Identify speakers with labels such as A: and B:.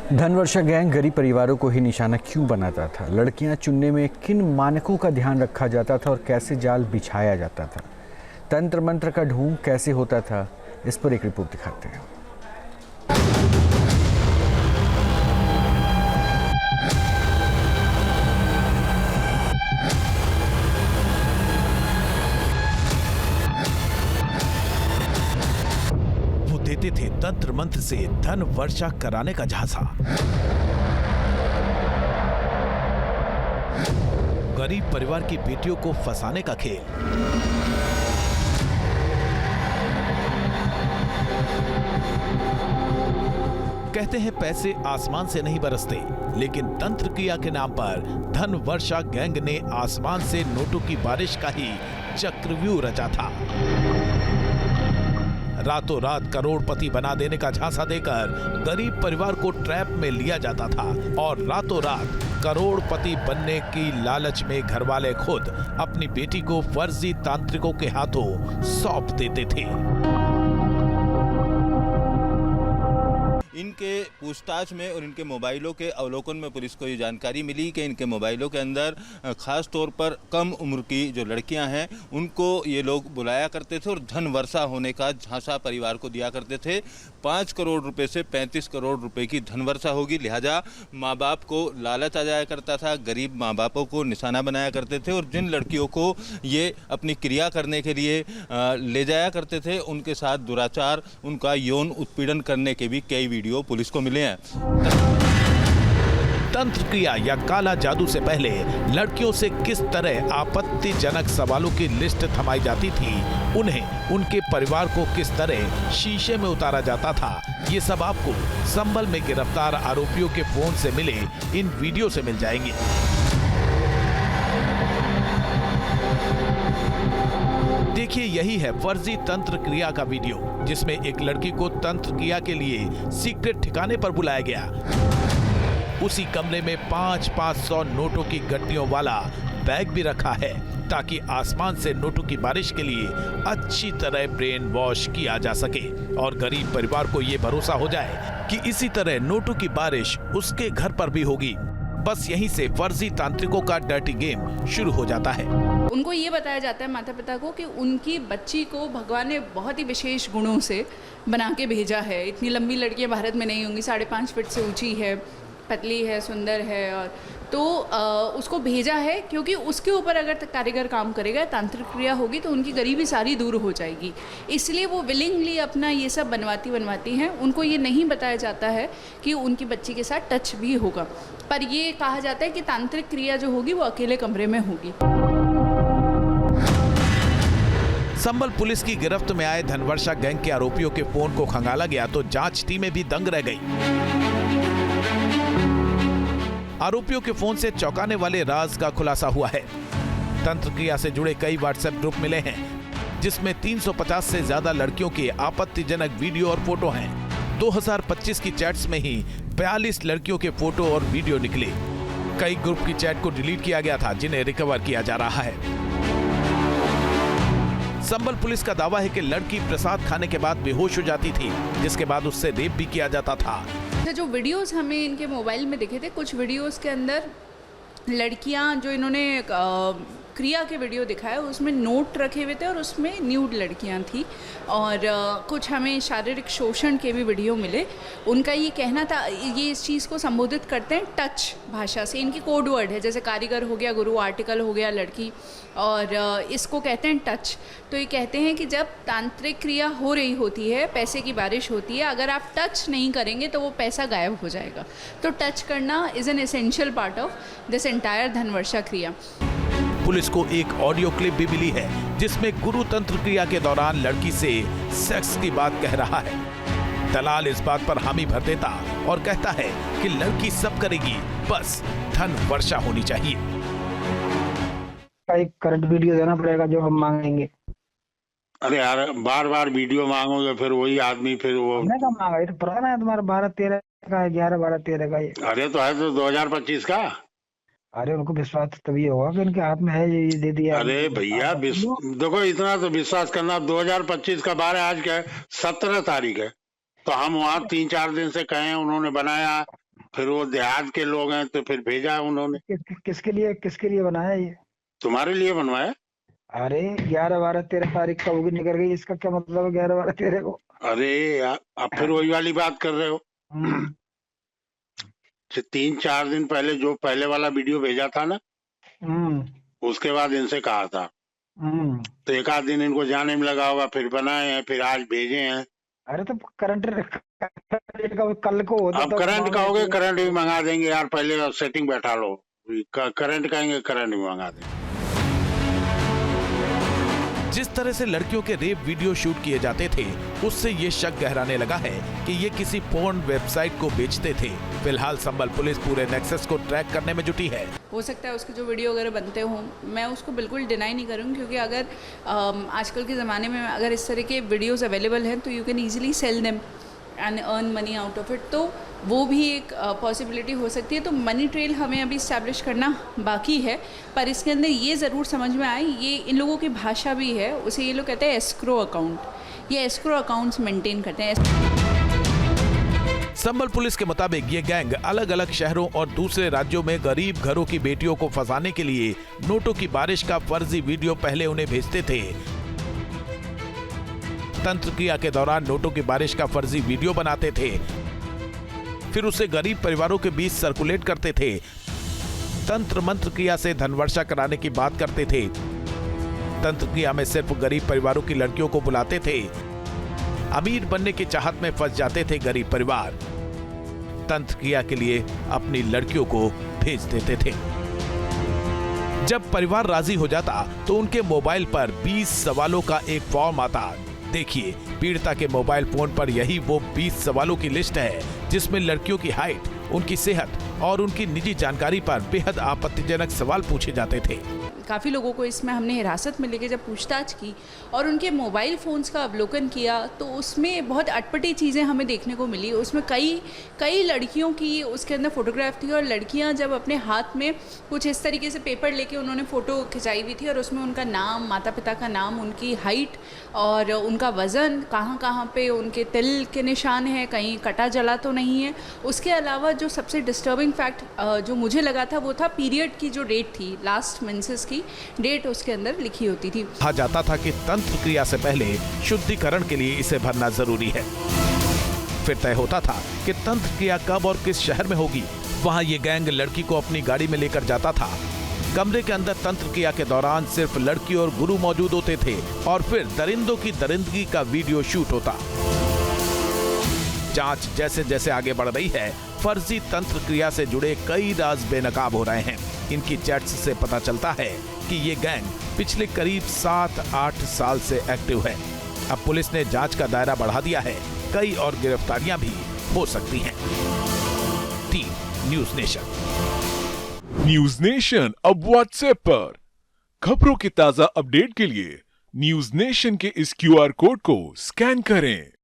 A: Dhanvarsha gang गरीब परिवारों को ही निशाना क्यों बनाता था? लड़कियां चुनने में किन मानकों का ध्यान रखा जाता था और कैसे जाल बिछाया जाता था? तंत्र मंत्र का ढोंग कैसे होता था? इस पर एक रिपोर्ट दिखाते हैं।
B: देते थे तंत्र मंत्र से धन वर्षा कराने का झांसा। गरीब परिवार की बेटियों को फंसाने का खेल। कहते हैं पैसे आसमान से नहीं बरसते, लेकिन तंत्र क्रिया के नाम पर धन वर्षा गैंग ने आसमान से नोटों की बारिश का ही चक्रव्यूह रचा था। रातों रात करोड़पति बना देने का झांसा देकर गरीब परिवार को ट्रैप में लिया जाता था और रातों रात करोड़पति बनने की लालच में घरवाले खुद अपनी बेटी को फर्जी तांत्रिकों के हाथों सौंप देते थे।
C: इनके पूछताछ में और इनके मोबाइलों के अवलोकन में पुलिस को ये जानकारी मिली कि इनके मोबाइलों के अंदर खास तौर पर कम उम्र की जो लड़कियां हैं उनको ये लोग बुलाया करते थे और धन वर्षा होने का झांसा परिवार को दिया करते थे। 5 करोड़ रुपए से 35 करोड़ रुपए की धन वर्षा होगी, लिहाजा माँ बाप को लालच आ जाया करता था, गरीब माँ बापों को निशाना बनाया करते थे और जिन लड़कियों को ये अपनी क्रिया करने के लिए ले जाया करते थे उनके साथ दुराचार, उनका यौन उत्पीड़न करने के भी कई वीडियो पुलिस को मिले हैं।
B: तंत्र क्रिया या काला जादू से पहले लड़कियों से किस तरह आपत्तिजनक सवालों की लिस्ट थमाई जाती थी, उन्हें उनके परिवार को किस तरह शीशे में उतारा जाता था, ये सब आपको संभल में गिरफ्तार आरोपियों के फोन से मिले इन वीडियो से मिल जाएंगे। देखिए, यही है फर्जी तंत्र क्रिया का वीडियो, जिसमें एक लड़की को तंत्र क्रिया के लिए सीक्रेट ठिकाने पर बुलाया गया। उसी कमरे में 500 नोटों की गड्डियों वाला बैग भी रखा है ताकि आसमान से नोटों की बारिश के लिए अच्छी तरह ब्रेन वॉश किया जा सके और गरीब परिवार को ये भरोसा हो जाए कि इसी तरह नोटों की बारिश उसके घर पर भी होगी। बस यहीं से फर्जी तांत्रिकों का डर्टी गेम शुरू हो जाता है।
D: उनको ये बताया जाता है माता पिता को कि उनकी बच्ची को भगवान ने बहुत ही विशेष गुणों से बना के भेजा है। इतनी लंबी लड़कियां भारत में नहीं होंगी, 5.5 फीट से ऊंची है, पतली है, सुंदर है, और तो उसको भेजा है क्योंकि उसके ऊपर अगर कारीगर काम करेगा, तांत्रिक क्रिया होगी तो उनकी गरीबी सारी दूर हो जाएगी। इसलिए वो विलिंगली अपना ये सब बनवाती हैं। उनको ये नहीं बताया जाता है कि उनकी बच्ची के साथ टच भी होगा, पर ये कहा जाता है कि तांत्रिक क्रिया जो होगी वो अकेले कमरे में होगी।
B: संभल पुलिस की गिरफ्त में आए धनवर्षा गैंग के आरोपियों के फोन को खंगाला गया तो जांच टीमें भी दंग रह गई। आरोपियों के फोन से चौंकाने वाले राज का खुलासा हुआ है। तंत्र क्रिया से जुड़े कई व्हाट्सएप ग्रुप मिले हैं जिसमें 350 से ज्यादा लड़कियों के आपत्तिजनक वीडियो और फोटो हैं। 2025 की चैट्स में ही 42 लड़कियों के फोटो और वीडियो निकले। कई ग्रुप की चैट को डिलीट किया गया था जिन्हें रिकवर किया जा रहा है। संभल पुलिस का दावा है कि लड़की प्रसाद खाने के बाद बेहोश हो जाती थी, जिसके बाद उससे रेप भी किया जाता था।
D: जो वीडियोस हमें इनके मोबाइल में दिखे थे, कुछ वीडियोस के अंदर लड़कियां जो इन्होंने क्रिया के वीडियो दिखाया उसमें नोट रखे हुए थे और उसमें न्यूड लड़कियां थी, और कुछ हमें शारीरिक शोषण के भी वीडियो मिले। उनका ये कहना था, ये इस चीज़ को संबोधित करते हैं टच भाषा से। इनकी कोड वर्ड है, जैसे कारीगर हो गया, गुरु आर्टिकल हो गया लड़की, और इसको कहते हैं टच। तो ये कहते हैं कि जब तांत्रिक क्रिया हो रही होती है, पैसे की बारिश होती है, अगर आप टच नहीं करेंगे तो वो पैसा गायब हो जाएगा। तो टच करना is an essential part of this entire धनवर्षा क्रिया।
B: पुलिस को एक ऑडियो क्लिप भी मिली है जिसमें गुरु तंत्र क्रिया के दौरान लड़की से सेक्स की बात कह रहा है। दलाल इस बात पर हामी भर देता और कहता है कि लड़की सब करेगी, बस धन वर्षा होनी चाहिए।
E: एक करंट वीडियो देना पड़ेगा जो हम मांगेंगे।
F: अरे यार, बार बार वीडियो मांगोगे फिर वही आदमी, फिर वो
E: हमने कहा मांगा, ये तो पुराना है तुम्हारा, 12-13 का है, 11-12-13 का ये।
F: अरे तो है तो 2025 का।
E: अरे उनको विश्वास तभी होगा कि उनके हाथ में है, ये दे दिया।
F: अरे भैया देखो, इतना तो विश्वास करना। 2025 का 12, आज क्या है, 17 तारीख है। तो हम वहाँ 3-4 दिन से कहे, उन्होंने बनाया, फिर वो देहात के लोग हैं तो फिर भेजा उन्होंने।
E: किसके लिए बनाया ये?
F: तुम्हारे लिए बनवाया।
E: अरे 11 12 13 तारीख का होगी निकल गई, इसका क्या मतलब है 11 12 13 को?
F: अरे यार, अब फिर वही वाली बात कर रहे हो। 3-4 दिन पहले जो पहले वाला वीडियो भेजा था ना, उसके बाद इनसे कहा था, तो एक आध दिन इनको जाने में लगा होगा, फिर बनाए हैं, फिर आज भेजे हैं।
E: अरे तो करंट का कल को होता।
F: अब करंट का होगे, करंट भी मंगा देंगे यार, पहले सेटिंग बैठा लो। करंट कहेंगे, करंट भी मंगा देंगे।
B: जिस तरह से लड़कियों के रेप वीडियो शूट किए जाते थे, उससे ये शक गहराने लगा है कि ये किसी पोर्न वेबसाइट को बेचते थे। फिलहाल संबल पुलिस पूरे नेक्सस को ट्रैक करने में जुटी है।
D: हो सकता है उसके जो वीडियो वगैरह बनते हों, मैं उसको बिल्कुल डिनाई नहीं करूँगी, क्योंकि अगर आजकल के ज़माने में अगर इस तरह के वीडियोस अवेलेबल हैं तो you can easily sell them and earn money out of it, तो वो भी एक पॉसिबिलिटी हो सकती है। तो मनी ट्रेल हमें अभी इस्टेब्लिश करना बाकी है, पर इसके अंदर ये ज़रूर समझ में आए, ये इन लोगों की भाषा भी है, उसे ये लोग कहते हैं एस्क्रो अकाउंट। ये एस्क्रो अकाउंट्स मेंटेन करते हैं।
B: संबल पुलिस के मुताबिक ये गैंग अलग अलग शहरों और दूसरे राज्यों में गरीब घरों की बेटियों को फंसाने के लिए नोटों की बारिश का फर्जी वीडियो पहले उन्हें भेजते थे। तंत्र क्रिया के दौरान नोटों की बारिश का फर्जी वीडियो बनाते थे, फिर उसे गरीब परिवारों के बीच सर्कुलेट करते थे। तंत्र मंत्र क्रिया से धनवर्षा कराने की बात करते थे। तंत्र क्रिया में सिर्फ गरीब परिवारों की लड़कियों को बुलाते थे। अमीर बनने की चाहत में फंस जाते थे गरीब परिवार। तंत्र क्रिया के लिए अपनी लड़कियों को भेज देते थे। जब परिवार राजी हो जाता तो उनके मोबाइल पर 20 सवालों का एक फॉर्म आता। देखिए, पीड़िता के मोबाइल फोन पर यही वो 20 सवालों की लिस्ट है, जिसमें लड़कियों की हाइट, उनकी सेहत और उनकी निजी जानकारी पर बेहद आपत्तिजनक सवाल पूछे जाते थे।
D: काफ़ी लोगों को इसमें हमने हिरासत में लेके जब पूछताछ की और उनके मोबाइल फ़ोन्स का अवलोकन किया, तो उसमें बहुत अटपटी चीज़ें हमें देखने को मिली। उसमें कई लड़कियों की उसके अंदर फ़ोटोग्राफ थी, और लड़कियां जब अपने हाथ में कुछ इस तरीके से पेपर लेके उन्होंने फ़ोटो खिंचाई हुई थी, और उसमें उनका नाम, माता पिता का नाम, उनकी हाइट और उनका वज़न, कहाँ कहाँ पे उनके तिल के निशान हैं, कहीं कटा जला तो नहीं है। उसके अलावा जो सबसे डिस्टर्बिंग फैक्ट जो मुझे लगा था, वो था पीरियड की जो डेट थी, लास्ट मेंसेस की डेट उसके अंदर लिखी होती थी।
B: कहा जाता था कि तंत्र क्रिया से पहले शुद्धिकरण के लिए इसे भरना जरूरी है। फिर तय होता था कि तंत्र क्रिया कब और किस शहर में होगी। वहां ये गैंग लड़की को अपनी गाड़ी में लेकर जाता था। कमरे के अंदर तंत्र क्रिया के दौरान सिर्फ लड़की और गुरु मौजूद होते थे, और फिर दरिंदों की दरिंदगी का वीडियो शूट होता। जांच जैसे जैसे आगे बढ़ रही है, फर्जी तंत्र क्रिया से जुड़े कई राज बेनकाब हो रहे हैं। इनकी चैट्स से पता चलता है कि ये गैंग पिछले करीब 7-8 साल से एक्टिव है। अब पुलिस ने जांच का दायरा बढ़ा दिया है, कई और गिरफ्तारियां भी हो सकती हैं। Team news nation.
G: News nation अब व्हाट्सएप पर खबरों की ताजा अपडेट के लिए न्यूज़ नेशन के इस QR कोड को स्कैन करें।